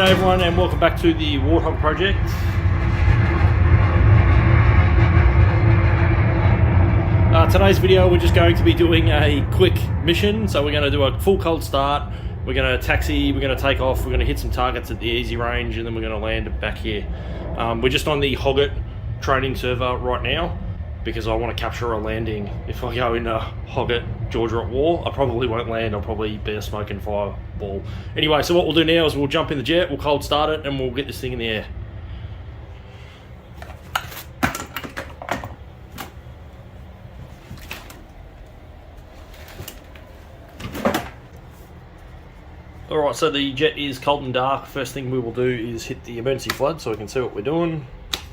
G'day everyone and welcome back to the Warthog project. Today's video we're just going to be doing a quick mission. So we're going to do a full cold start, we're going to taxi, we're going to take off, we're going to hit some targets at the easy range, and then we're going to land back here. We're just on the Hoggett training server right now because I want to capture a landing. If I go into Hoggett, Georgia at war, I probably won't land, I'll probably be a smoking fireball. Anyway, so what we'll do now is we'll jump in the jet, we'll cold start it, and we'll get this thing in the air. Alright, so the jet is cold and dark. First thing we will do is hit the emergency flood so we can see what we're doing.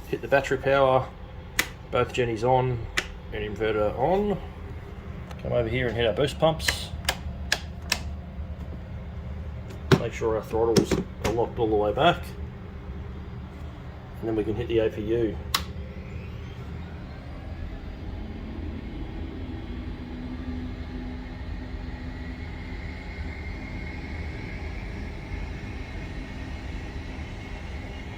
Hit the battery power, both jennies on, and inverter on. Come over here and hit our boost pumps. Make sure our throttles are locked all the way back. And then we can hit the APU.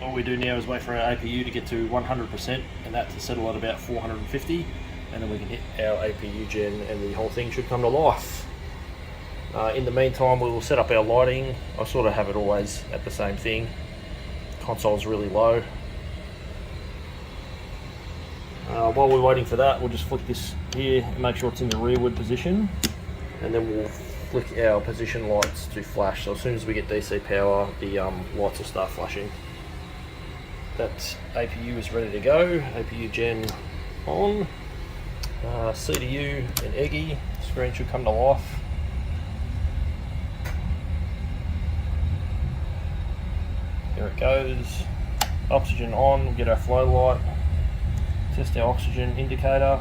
All we do now is wait for our APU to get to 100% and that to settle at about 450, and then we can hit our APU gen and the whole thing should come to life. In the meantime we will set up our lighting. I sort of have it always at the same thing. Console's really low. While we're waiting for that, we'll just flick this here and make sure it's in the rearward position, and then we'll flick our position lights to flash. So as soon as we get DC power, the lights will start flashing. That APU is ready to go. APU gen on. CDU and Eggy. Screen should come to life. There it goes. Oxygen on. We'll get our flow light. Test our oxygen indicator.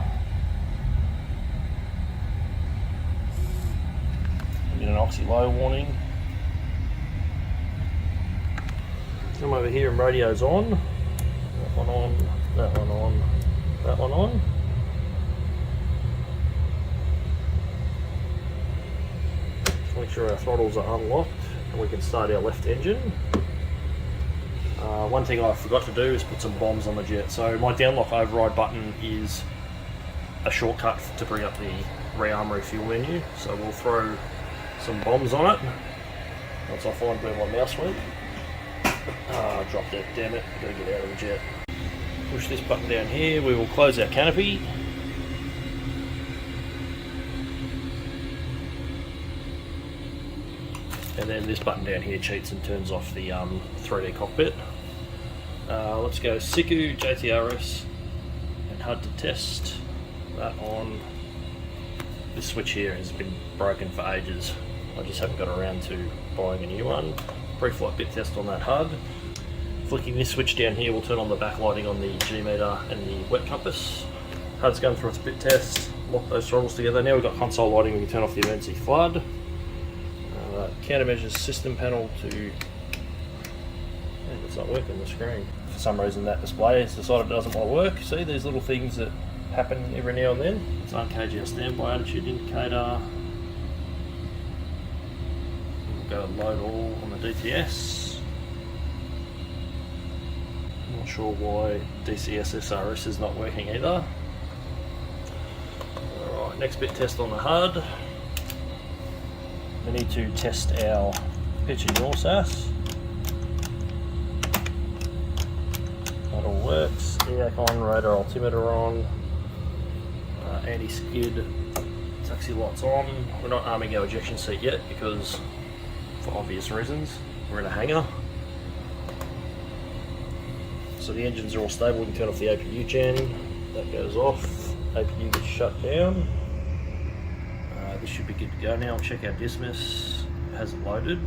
We'll get an oxy low warning. Come over here and radio's on. That one on, that one on, that one on. Just make sure our throttles are unlocked and we can start our left engine. One thing I forgot to do is put some bombs on the jet. So my downlock override button is a shortcut to bring up the rearm refuel menu. So we'll throw some bombs on it once I find where my mouse went. Dropped it, damn it, gotta get out of the jet. Push this button down here, we will close our canopy. And then this button down here cheats and turns off the 3D cockpit. Let's go SICU, JTRS, and HUD to test. That on. This switch here has been broken for ages. I just haven't got around to buying a new one. Pre-flight bit test on that HUD. Flicking this switch down here will turn on the backlighting on the G-meter and the wet compass. HUD's going through its bit test. Lock those throttles together. Now we've got console lighting, we can turn off the emergency flood. Countermeasures system panel to... It's not working, the screen. For some reason that display has decided it doesn't want to work. See, there's little things that happen every now and then. It's uncaged our standby attitude indicator. We'll go load all on the DTS. I'm not sure why DCS-SRS is not working either. Alright, next bit test on the HUD. We need to test our pitch and yaw SAS. That all works. EAC on, radar altimeter on, anti-skid, taxi lights on. We're not arming our ejection seat yet because, for obvious reasons, we're in a hangar. So the engines are all stable, we can turn off the APU gen. That goes off, APU gets shut down. This should be good to go now. Check our dismiss, it hasn't loaded.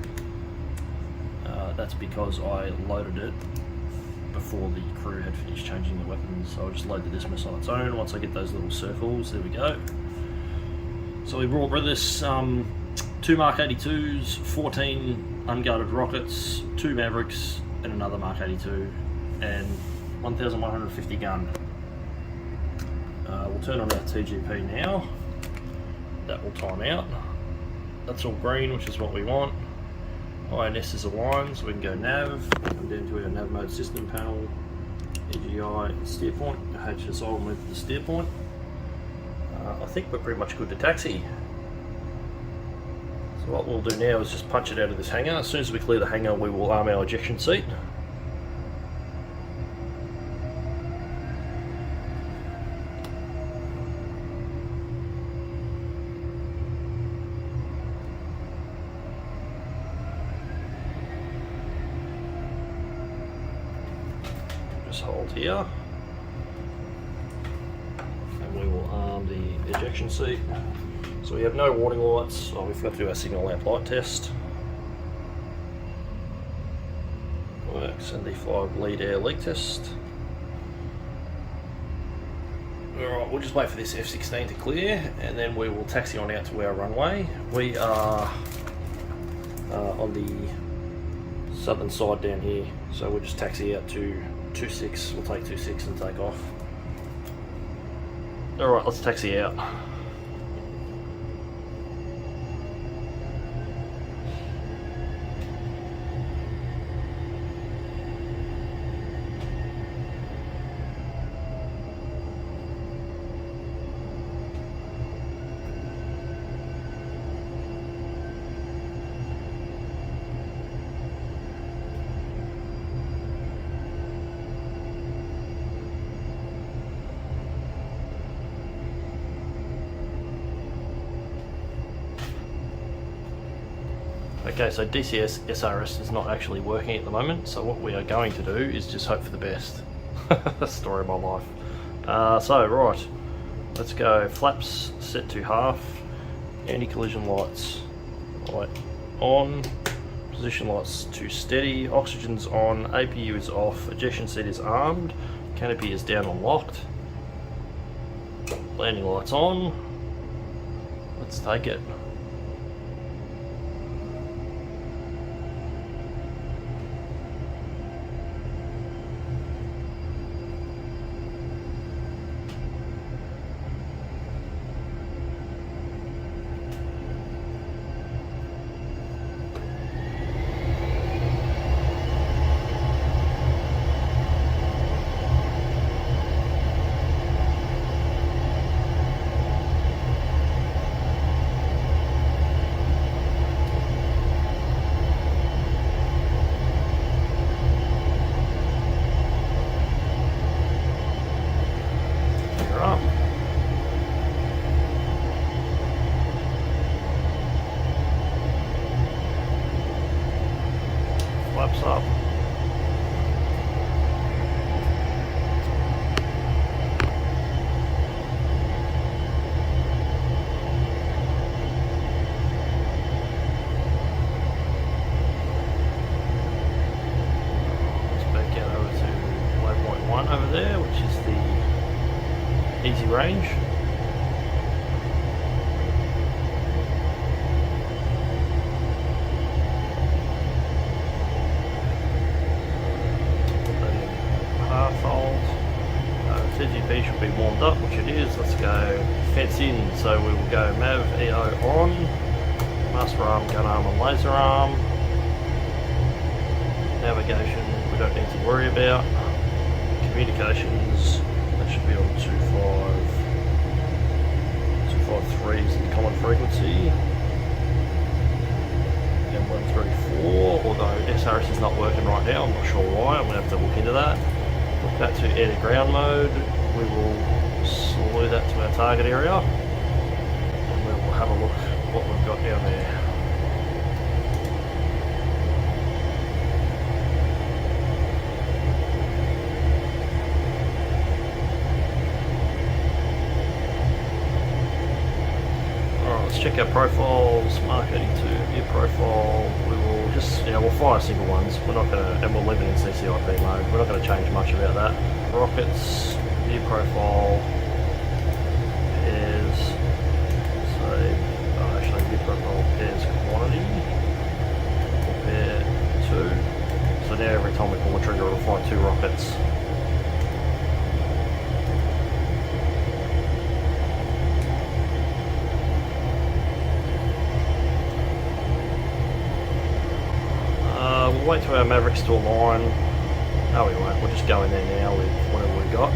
That's because I loaded it before the crew had finished changing the weapons, so I'll just load the dismiss on its own once I get those little circles. There we go. So we brought with us 2 Mark 82s, 14 unguarded rockets, 2 Mavericks and another Mark 82, and 1150 gun. We'll turn on our TGP now. That will time out. That's all green, which is what we want. INS is aligned, so we can go nav, come down to our nav mode system panel, EGI steer point, HSI will move to the steer point. I think we're pretty much good to taxi. So what we'll do now is just punch it out of this hangar. As soon as we clear the hangar, we will arm our ejection seat. Just hold here. And we will arm the ejection seat. So we have no warning lights. Oh, we've got to do our signal lamp light test. Works, and the fly bleed air leak test. Alright, we'll just wait for this F-16 to clear and then we will taxi on out to our runway. We are on the southern side down here, so we'll just taxi out to 26. We'll take 26 and take off. Alright, let's taxi out. Okay, so DCS-SRS is not actually working at the moment, so what we are going to do is just hope for the best. Story of my life. So, right, let's go. Flaps set to half, anti-collision lights light on, position lights to steady, oxygen's on, APU is off, ejection seat is armed, canopy is down and locked, landing lights on. Let's take it. Flaps up. Let's back out over to waypoint 1 over there, which is the easy range. TGP should be warmed up, which it is. Let's go fence in. So we will go Mav EO on, master arm, gun arm and laser arm. Navigation we don't need to worry about. Communications, that should be on 253 is the common frequency. And 134, although SRS is not working right now, I'm not sure why, I'm going to have to look into that. Look that to air to ground mode, we will slew that to our target area and we will have a look at what we've got down there. Alright, let's check our profiles. Mark 82, view profile. We will just, we'll fire single ones. We're not going to, and we'll leave it in CCIP mode. We're not going to change much about that. Rockets, view profile is, actually view profile pairs quantity. Pair 2. So now every time we pull the trigger, it'll fire 2 rockets. we'll wait till our Mavericks to align. No, we won't. We'll just go in there now with whatever we got.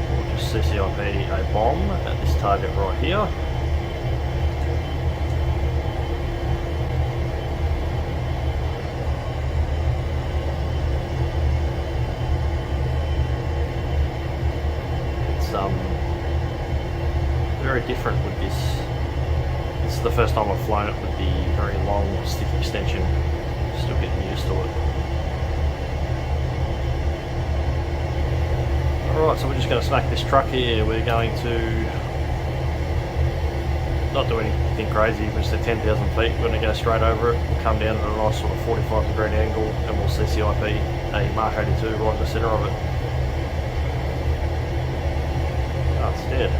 We'll just CCIP a bomb at this target right here. Very different with this. This is the first time I've flown it with the very long stick extension. Still getting used to it. Alright, so we're just going to smack this truck here. We're going to not do anything crazy, we're just at 10,000 feet. We're going to go straight over it. We'll come down at a nice sort of 45-degree angle and we'll CCIP a Mark 82 right in the centre of it. Oh, it's dead.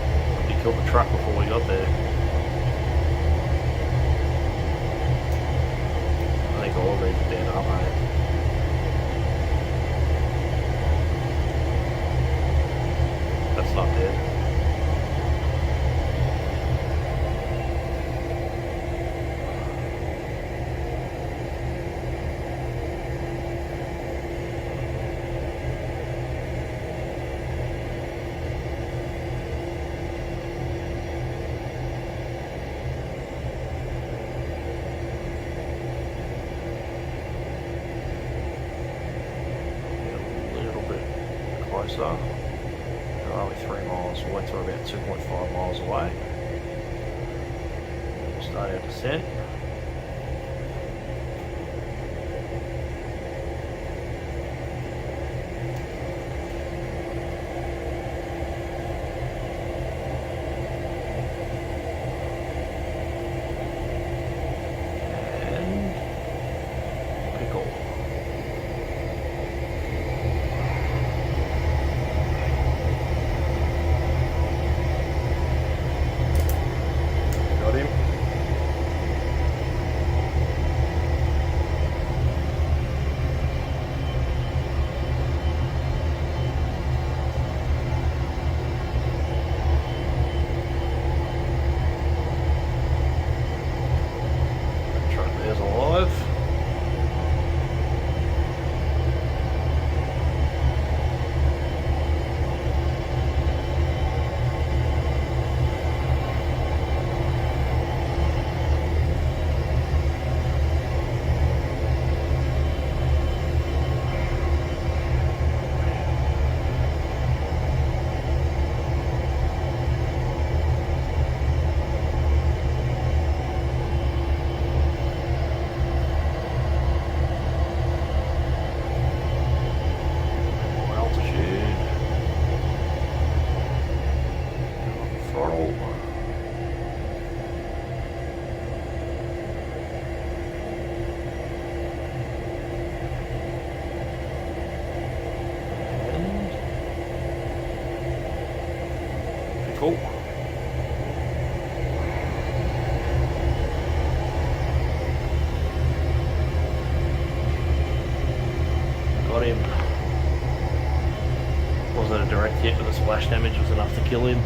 Killed the truck before we got there. I think all of these are dead, aren't they? That's not dead. Closer. We're only 3 miles. We'll wait till we're about 2.5 miles away. We'll start our descent. Cool. Got him. Wasn't a direct hit, but the splash damage was enough to kill him.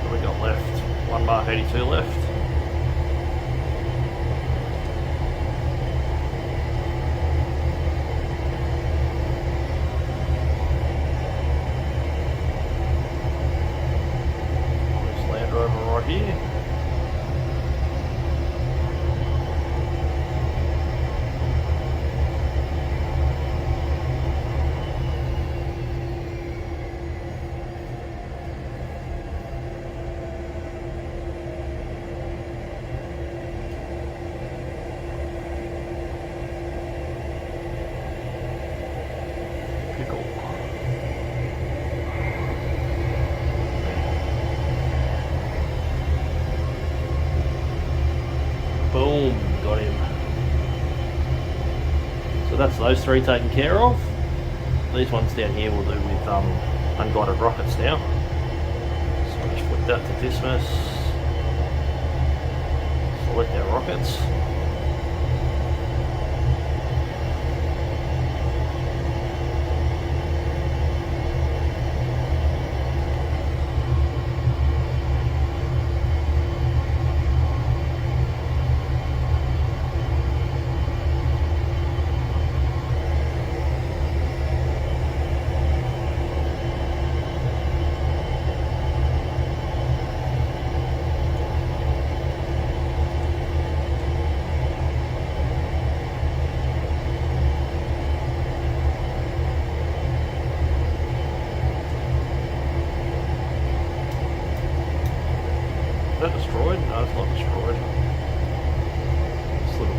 What have we got left? One Mark 82 left. Here. Pickle. Boom, got him. So that's those three taken care of. These ones down here we'll do with unguided rockets now. So I'll just flick that to dismiss. Select our rockets.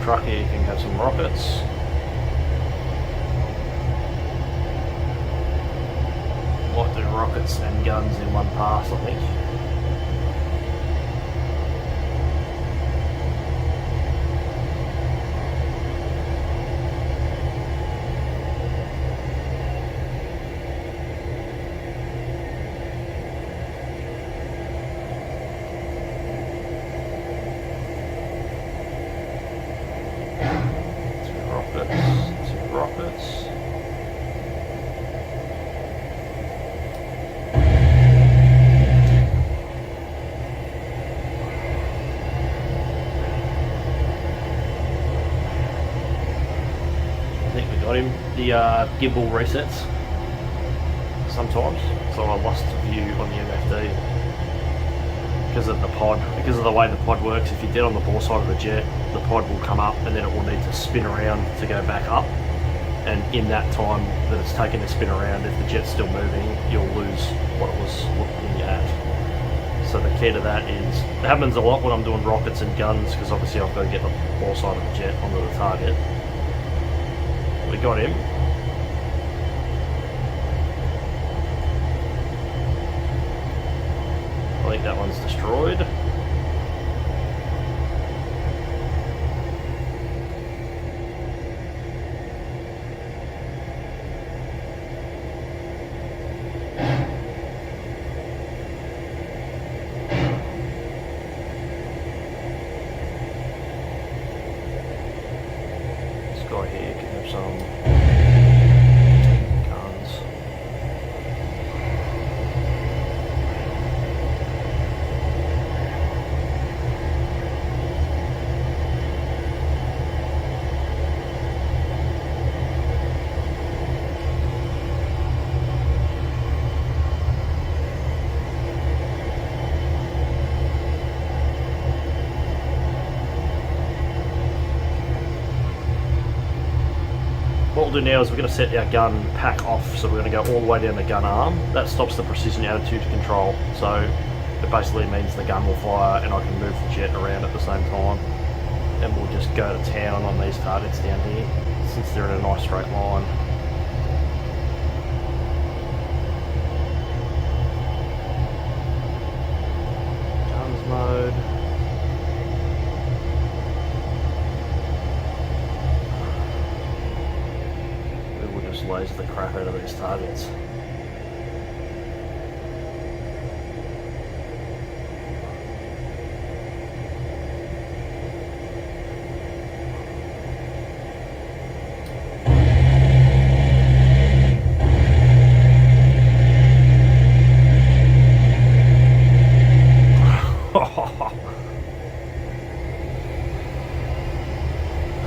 truck here can have some rockets. Might do rockets and guns in one pass, I think. Two rockets. Got him. The gimbal resets sometimes, so I lost view on the MFD because of the pod. Because of the way the pod works, if you're dead on the bore side of the jet, the pod will come up and then it will need to spin around to go back up. And in that time that it's taken to spin around, if the jet's still moving, you'll lose what it was looking at. So the key to that is, it happens a lot when I'm doing rockets and guns, because obviously I've got to get the bore side of the jet onto the target. We got him. I think that one's destroyed. This guy here can have some guns. What we'll do now is we're going to set our gun pack off, so we're going to go all the way down the gun arm. That stops the precision attitude control, so it basically means the gun will fire and I can move the jet around at the same time. And we'll just go to town on these targets down here, since they're in a nice straight line. Guns mode. Laser the crap out of these targets.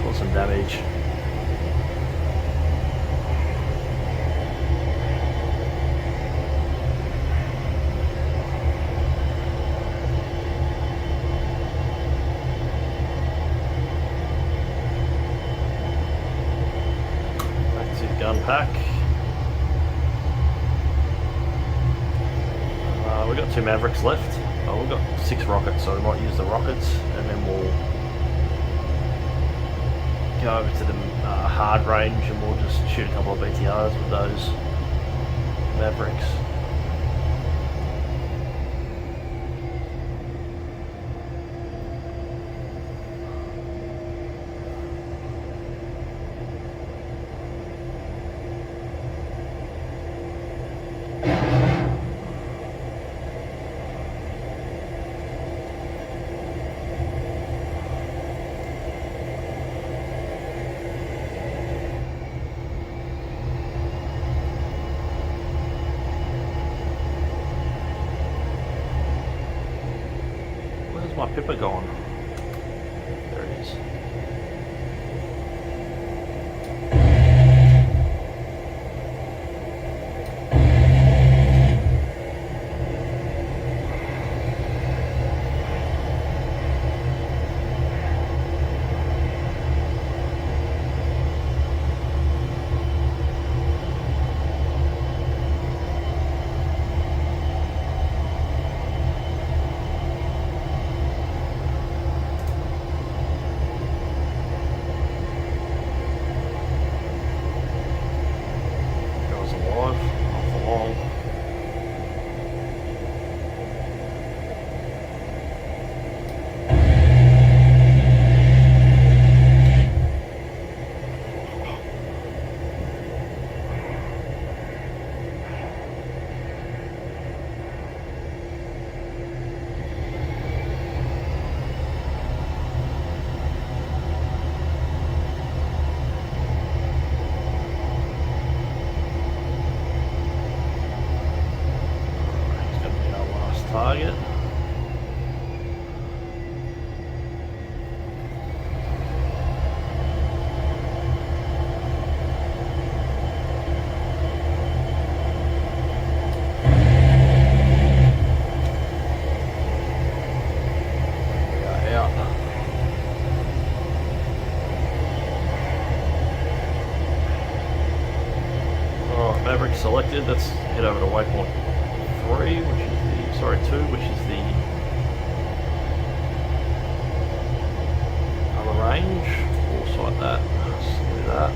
Cause some damage. Gun pack. We've got 2 Mavericks left. We've got 6 rockets, so we might use the rockets, and then we'll go over to the hard range and we'll just shoot a couple of BTRs with those Mavericks. My Pippa gone? There it is. selected. Let's head over to waypoint 3, which is the, sorry, 2, which is the other range. We'll site that, let's do that.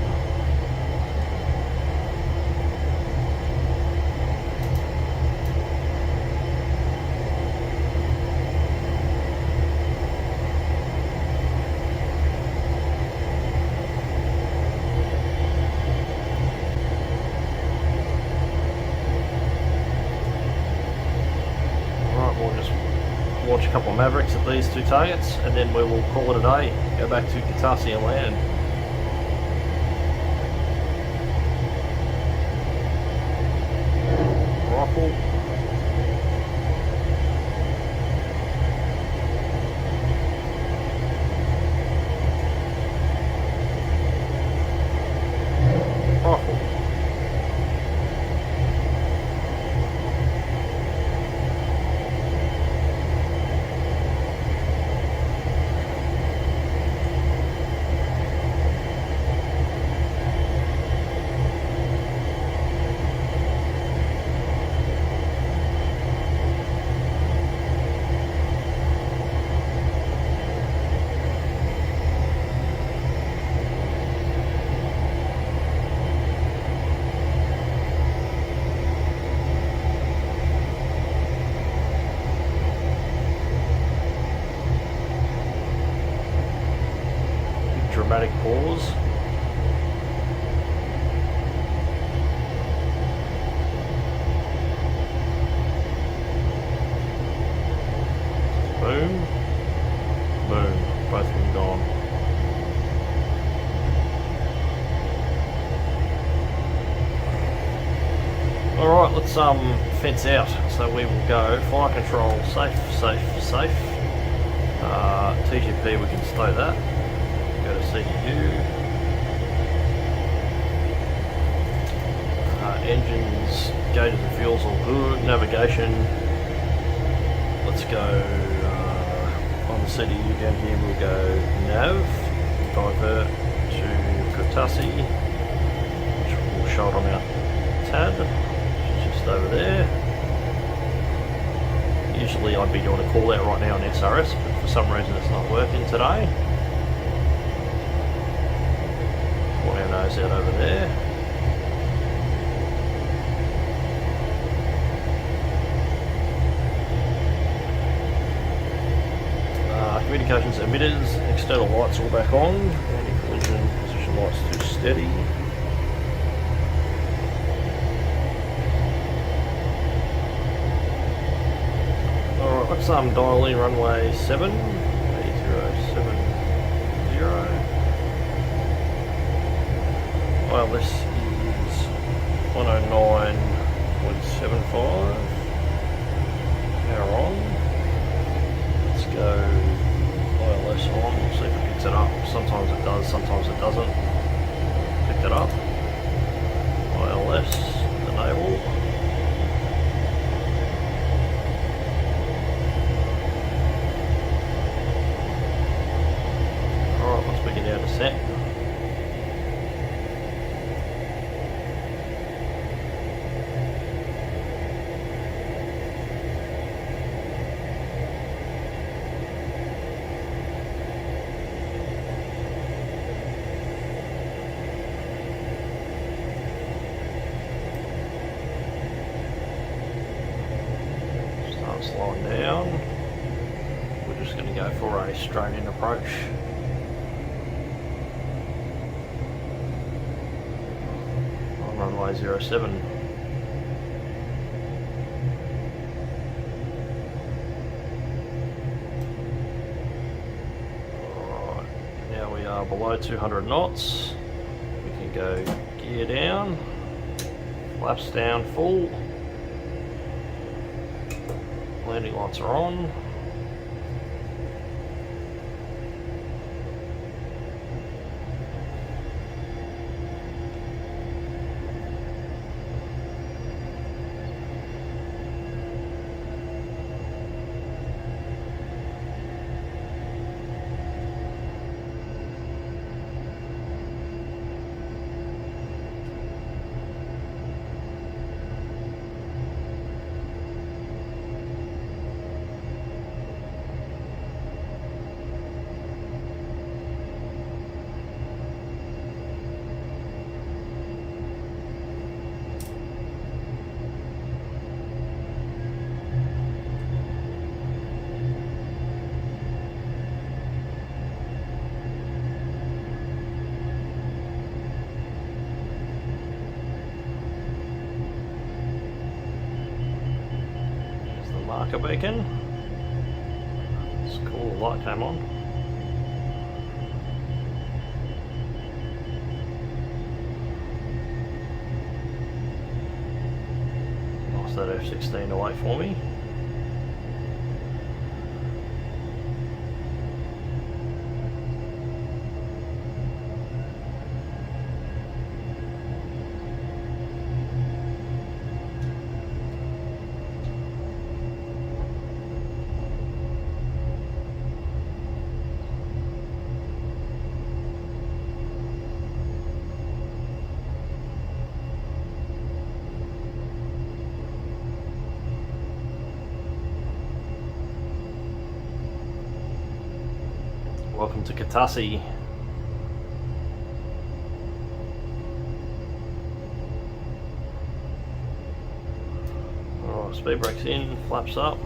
Launch a couple of Mavericks at these 2 targets, and then we will call it a day. Go back to Katasi and land. Rifle. Rifle. Dramatic pause. Boom. Boom. Both of them gone. Alright, let's fence out. So we will go fire control, safe, safe, safe. TGP, we can stay that. Go to CDU. Engines, gauges and fuels all good. Navigation. Let's go on the CDU down here. We'll go nav, divert to Katasi, which will show it on our tab. Just over there. Usually I'd be doing a call out right now on SRS, but for some reason it's not working today. Pull our nose out over there. Communications emitters, external lights all back on. Anti-collision position lights too steady. Alright, let's dial in runway 7, 8070. Well, this is 109.75. Power on. Let's go ILS on. We'll see if it picks it up. Sometimes it does, sometimes it doesn't. Picked it up. ILS, enable. Alright, let's begin our descent. Slowing down. We're just going to go for a straight in approach. On runway 07. Alright, now we are below 200 knots. We can go gear down, flaps down full. Landing lights are on. marker beacon. It's cool, the light came on. Nice that F-16 to wait for me. Welcome to Katasi. Alright, speed brakes in, flaps up.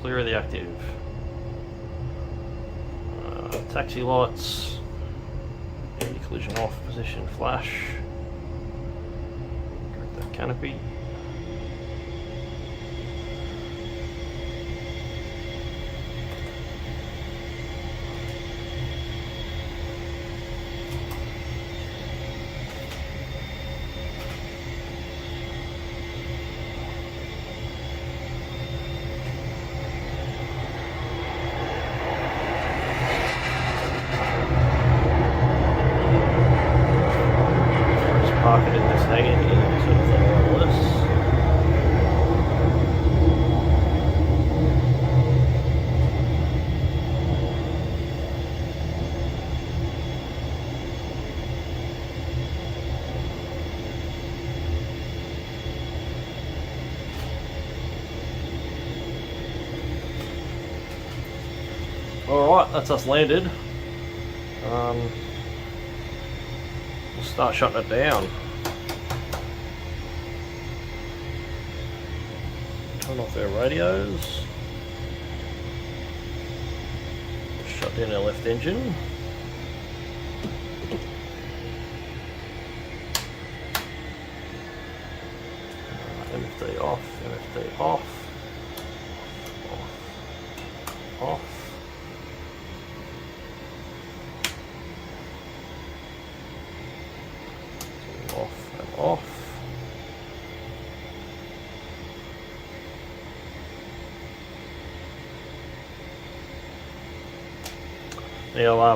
Clear of the active. Taxi lights. Anti-collision off, position flash. Direct that canopy. Park it in this hanging into the wireless. Alright, that's us landed. We'll start shutting it down. Turn off our radios. Shut down our left engine. MFD off, MFD off, off, off. Off and off. Now,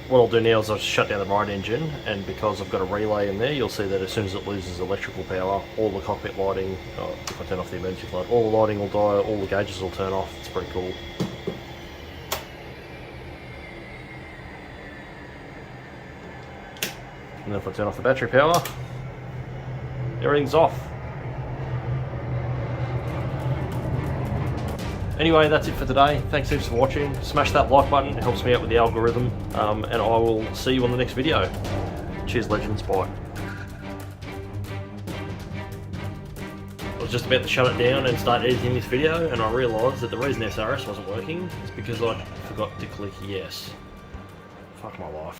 what I'll do now is I'll shut down the right engine, and because I've got a relay in there, you'll see that as soon as it loses electrical power, all the cockpit lighting, if I turn off the emergency light, all the lighting will die, all the gauges will turn off. It's pretty cool. And then if I turn off the battery power, everything's off. Anyway, that's it for today. Thanks heaps for watching. Smash that like button, it helps me out with the algorithm, and I will see you on the next video. Cheers, legends, bye. I was just about to shut it down and start editing this video, and I realised that the reason SRS wasn't working is because I forgot to click yes. Fuck my life.